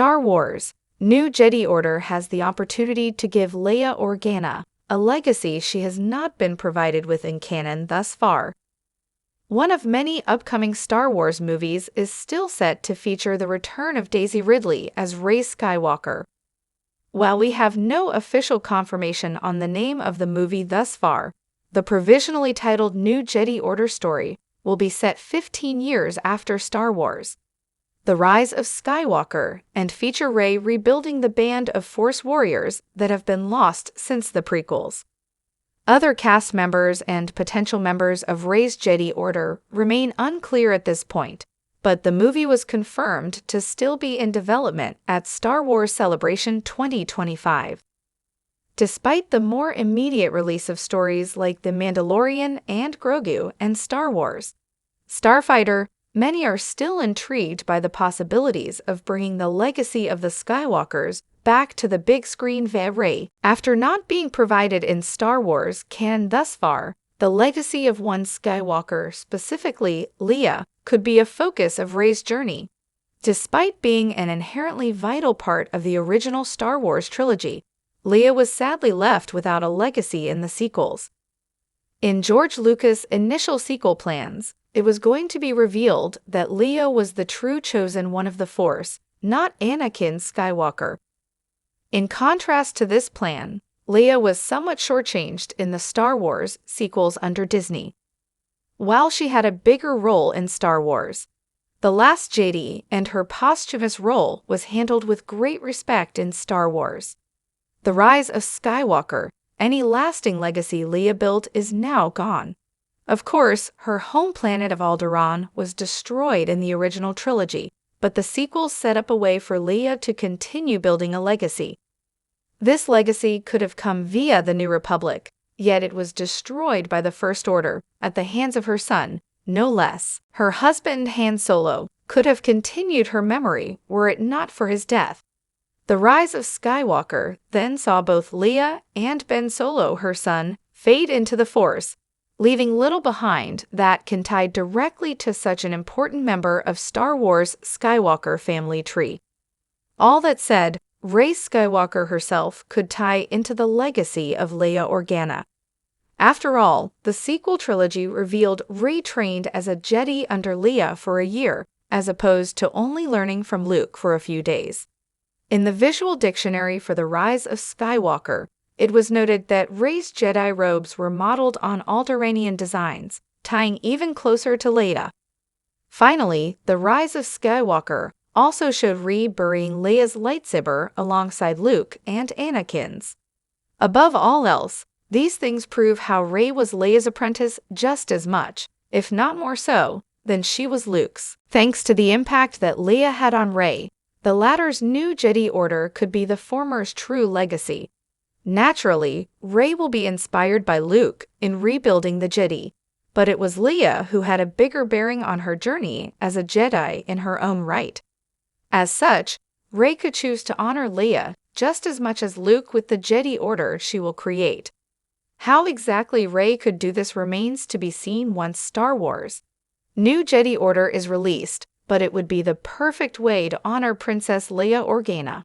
Star Wars: New Jedi Order has the opportunity to give Leia Organa a legacy she has not been provided with in canon thus far. One of many upcoming Star Wars movies is still set to feature the return of Daisy Ridley as Rey Skywalker. While we have no official confirmation on the name of the movie thus far, the provisionally titled New Jedi Order story will be set 15 years after Star Wars: The Rise of Skywalker, and feature Rey rebuilding the band of Force warriors that have been lost since the prequels. Other cast members and potential members of Rey's Jedi Order remain unclear at this point, but the movie was confirmed to still be in development at Star Wars Celebration 2025. Despite the more immediate release of stories like The Mandalorian and Grogu and Star Wars: Starfighter, many are still intrigued by the possibilities of bringing the legacy of the Skywalkers back to the big screen via Rey. After not being provided in Star Wars canon thus far, the legacy of one Skywalker, specifically Leia, could be a focus of Rey's journey. Despite being an inherently vital part of the original Star Wars trilogy, Leia was sadly left without a legacy in the sequels. In George Lucas' initial sequel plans, it was going to be revealed that Leia was the true chosen one of the Force, not Anakin Skywalker. In contrast to this plan, Leia was somewhat shortchanged in the Star Wars sequels under Disney. While she had a bigger role in Star Wars: The Last Jedi, and her posthumous role was handled with great respect in Star Wars: The Rise of Skywalker, any lasting legacy Leia built is now gone. Of course, her home planet of Alderaan was destroyed in the original trilogy, but the sequels set up a way for Leia to continue building a legacy. This legacy could have come via the New Republic, yet it was destroyed by the First Order at the hands of her son, no less. Her husband Han Solo could have continued her memory were it not for his death. The Rise of Skywalker then saw both Leia and Ben Solo, her son, fade into the Force, leaving little behind that can tie directly to such an important member of Star Wars' Skywalker family tree. All that said, Rey Skywalker herself could tie into the legacy of Leia Organa. After all, the sequel trilogy revealed Rey trained as a Jedi under Leia for a year, as opposed to only learning from Luke for a few days. In the visual dictionary for The Rise of Skywalker, it was noted that Rey's Jedi robes were modeled on Alderaanian designs, tying even closer to Leia. Finally, The Rise of Skywalker also showed Rey burying Leia's lightsaber alongside Luke and Anakin's. Above all else, these things prove how Rey was Leia's apprentice just as much, if not more so, than she was Luke's. Thanks to the impact that Leia had on Rey, the latter's new Jedi Order could be the former's true legacy. Naturally, Rey will be inspired by Luke in rebuilding the Jedi, but it was Leia who had a bigger bearing on her journey as a Jedi in her own right. As such, Rey could choose to honor Leia just as much as Luke with the Jedi Order she will create. How exactly Rey could do this remains to be seen once Star Wars: New Jedi Order is released, but it would be the perfect way to honor Princess Leia Organa.